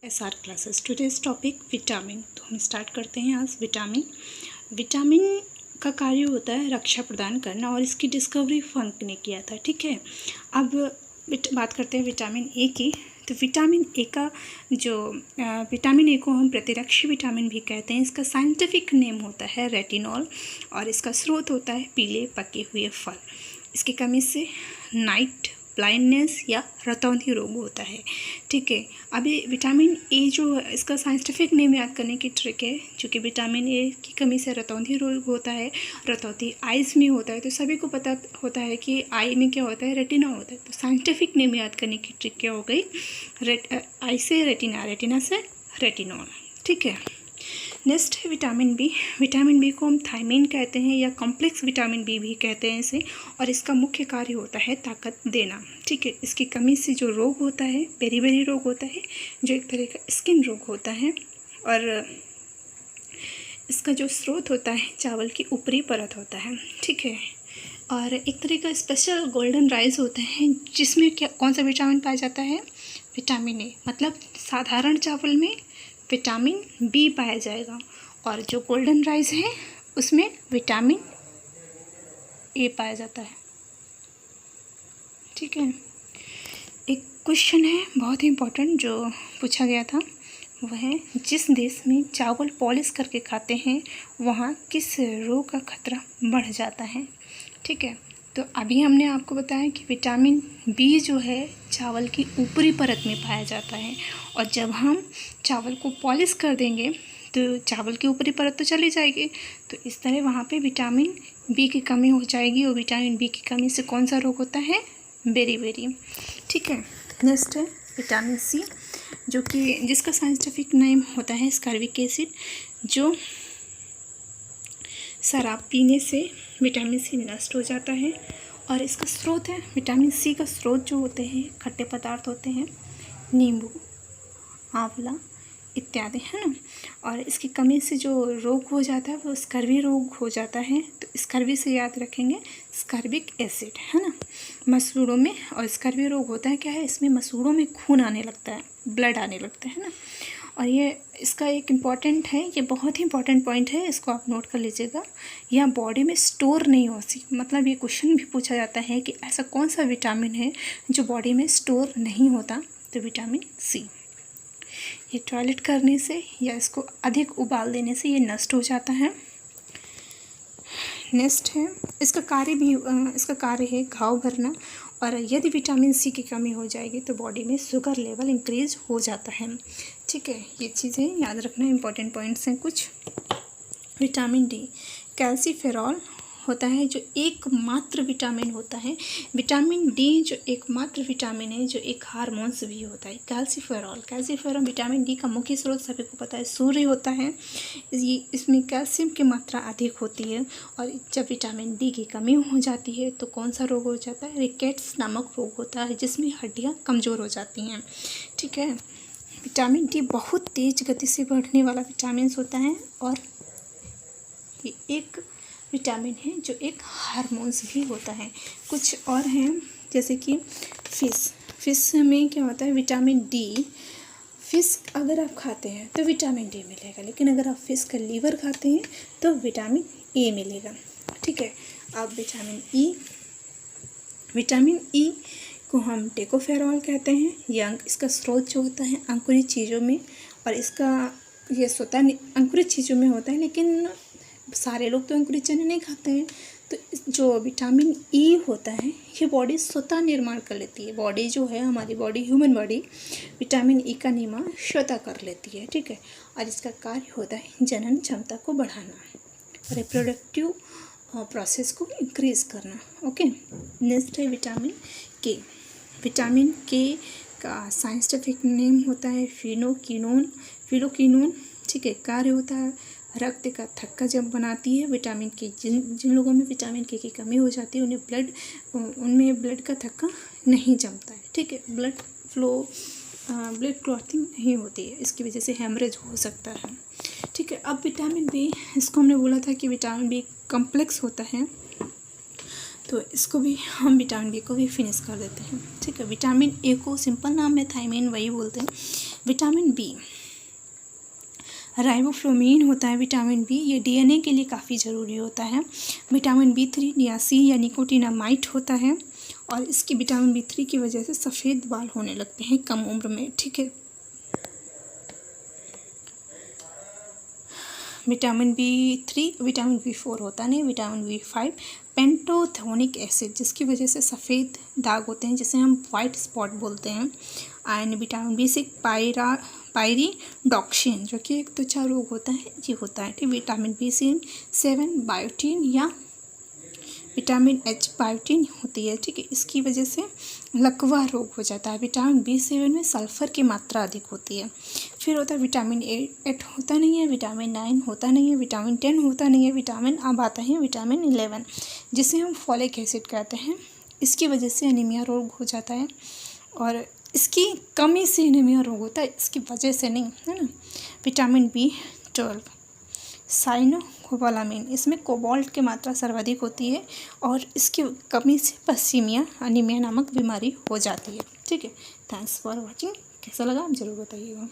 SR classes. Today's topic vitamin. तो हम start करते हैं आज। विटामिन का कार्य होता है रक्षा प्रदान करना और इसकी डिस्कवरी फंक ने किया था। ठीक है, अब बात करते हैं विटामिन ए की। तो विटामिन ए का जो विटामिन ए को हम प्रतिरक्षी विटामिन भी कहते हैं। इसका साइंटिफिक नेम होता है रेटिनॉल और इसका स्रोत होता है पीले पके हुए फल। इसकी कमी से नाइट ब्लाइंडनेस या रतौंधी रोग होता है। ठीक है, अभी विटामिन ए जो इसका साइंटिफिक नेम याद करने की ट्रिक है, क्योंकि विटामिन ए की कमी से रतौंधी रोग होता है, रतौंधी आइज़ में होता है। तो सभी को पता होता है कि आई में क्या होता है, रेटिना होता है। तो साइंटिफिक नेम याद करने की ट्रिक क्या हो गई, आई से रेटिना, रेटिना से रेटिनॉल। ठीक है, नेक्स्ट है विटामिन बी। विटामिन बी को हम थायमीन कहते हैं या कॉम्प्लेक्स विटामिन बी भी कहते हैं इसे, और इसका मुख्य कार्य होता है ताकत देना। ठीक है, इसकी कमी से जो रोग होता है, बेरी रोग होता है, जो एक तरह का स्किन रोग होता है, और इसका जो स्रोत होता है चावल की ऊपरी परत होता है। ठीक है, और एक तरह का स्पेशल गोल्डन राइस होता है जिसमें क्या कौन सा विटामिन पाया जाता है, विटामिन ए। मतलब साधारण चावल में विटामिन बी पाया जाएगा और जो गोल्डन राइस है उसमें विटामिन ए पाया जाता है। ठीक है, एक क्वेश्चन है बहुत ही इम्पोर्टेंट जो पूछा गया था, वह है जिस देश में चावल पॉलिश करके खाते हैं वहाँ किस रोग का खतरा बढ़ जाता है। ठीक है, तो अभी हमने आपको बताया कि विटामिन बी जो है चावल की ऊपरी परत में पाया जाता है, और जब हम चावल को पॉलिश कर देंगे तो चावल की ऊपरी परत तो चली जाएगी। तो इस तरह वहाँ पे विटामिन बी की कमी हो जाएगी, और विटामिन बी की कमी से कौन सा रोग होता है, बेरी। ठीक है, नेक्स्ट है विटामिन सी, जो कि जिसका साइंटिफिक नेम होता है स्कारबिक एसिड, जो शराब पीने से विटामिन सी नष्ट हो जाता है। और इसका स्रोत है, विटामिन सी का स्रोत जो होते हैं खट्टे पदार्थ होते हैं, नींबू, आंवला इत्यादि, है ना। और इसकी कमी से जो रोग हो जाता है वो स्कर्वी रोग हो जाता है। तो स्कर्वी से याद रखेंगे स्कारबिक एसिड, है ना, मसूड़ों में। और स्कर्वी रोग होता है क्या है, इसमें मसूड़ों में खून आने लगता है, ब्लड आने लगता है ना। और ये इसका एक इम्पॉर्टेंट है, ये बहुत ही इंपॉर्टेंट पॉइंट है, इसको आप नोट कर लीजिएगा। यह बॉडी में स्टोर नहीं होती। मतलब ये क्वेश्चन भी पूछा जाता है कि ऐसा कौन सा विटामिन है जो बॉडी में स्टोर नहीं होता, तो विटामिन सी। ये टॉयलेट करने से या इसको अधिक उबाल देने से ये नष्ट हो जाता है। नेक्स्ट है इसका कार्य है घाव भरना, और यदि विटामिन सी की कमी हो जाएगी तो बॉडी में शुगर लेवल इंक्रीज हो जाता है। ठीक है, ये चीज़ें याद रखना, इंपॉर्टेंट पॉइंट्स हैं कुछ। विटामिन डी, कैल्सीफेरॉल होता है जो एकमात्र विटामिन होता है। विटामिन डी जो एकमात्र विटामिन है जो एक हार्मोन्स भी होता है। कैल्सीफेरॉल विटामिन डी का मुख्य स्रोत सभी को पता है सूर्य होता है। इसमें कैल्शियम की मात्रा अधिक होती है, और जब विटामिन डी की कमी हो जाती है तो कौन सा रोग हो जाता है, रिकेट्स नामक रोग होता है जिसमें हड्डियाँ कमज़ोर हो जाती हैं। ठीक है, विटामिन डी बहुत तेज़ गति से बढ़ने वाला विटामिन होता है, और ये एक विटामिन है जो एक हार्मोन्स भी होता है। कुछ और हैं जैसे कि फिश में क्या होता है, विटामिन डी। फिश अगर आप खाते हैं तो विटामिन डी मिलेगा, लेकिन अगर आप फिश का लीवर खाते हैं तो विटामिन ए मिलेगा। ठीक है, अब विटामिन ई को हम टेकोफेरॉल कहते हैं। यह इसका स्रोत जो होता है अंकुरित चीज़ों में, और ये स्वतः अंकुरित चीज़ों में होता है, लेकिन सारे लोग तो अंकुरित चने नहीं खाते हैं। तो जो विटामिन ई होता है ये बॉडी स्वतः निर्माण कर लेती है। बॉडी जो है हमारी body, human body, vitamin E का निर्माण स्वतः कर लेती है। ठीक है, और इसका कार्य होता है जनन क्षमता को बढ़ाना, रिप्रोडक्टिव प्रोसेस को इंक्रीज करना। ओके, नेक्स्ट है विटामिन के। विटामिन के का साइंटिफिक नेम होता है फिलोक्विनोन। ठीक है, कार्य होता है रक्त का थक्का जब बनाती है। विटामिन के जिन लोगों में विटामिन के की कमी हो जाती है उनमें ब्लड का थक्का नहीं जमता है। ठीक है, ब्लड क्लॉटिंग नहीं होती है, इसकी वजह से हेमरेज हो सकता है। ठीक है, अब विटामिन बी, इसको हमने बोला था कि विटामिन बी कॉम्प्लेक्स होता है, तो इसको भी हम विटामिन बी को भी फिनिश कर देते हैं। ठीक है, विटामिन ए को सिंपल नाम में थायमीन वही बोलते हैं। विटामिन बी, राइबोफ्लोविन होता है विटामिन बी, ये डीएनए के लिए काफ़ी ज़रूरी होता है। विटामिन बी3 नियासिन या निकोटिनामाइड होता है, और इसकी विटामिन बी3 की वजह से सफ़ेद बाल होने लगते हैं कम उम्र में, ठीक है। विटामिन बी3, विटामिन बी4 होता नहीं, विटामिन बी5 पेंटोथेनिक एसिड, जिसकी वजह से सफ़ेद दाग होते हैं जिसे हम वाइट स्पॉट बोलते हैं। एंड विटामिन बी6 पायरिडॉक्सिन, जो कि एक त्वचा रोग होता है, ये होता है, ठीक। विटामिन बी7 बायोटिन या विटामिन एच बायोटिन होती है, ठीक है। इसकी वजह से लकवा रोग हो जाता है। विटामिन बी7 में सल्फ़र की मात्रा अधिक होती है। फिर होता है विटामिन 8 होता नहीं है, विटामिन 9 होता नहीं है, विटामिन 10 होता नहीं है, विटामिन अब आता है विटामिन 11, जिसे हम फॉलिक एसिड कहते हैं। इसकी वजह से एनीमिया रोग हो जाता है, और इसकी कमी से एनीमिया रोग होता है, इसकी वजह से नहीं, है ना। विटामिन बी12 साइनोकोबालामिन, इसमें कोबाल्ट की मात्रा सर्वाधिक होती है, और इसकी कमी से पसीमिया अनीमिया नामक बीमारी हो जाती है, ठीक है। Thanks for watching. कैसा लगा आप ज़रूर बताइएगा।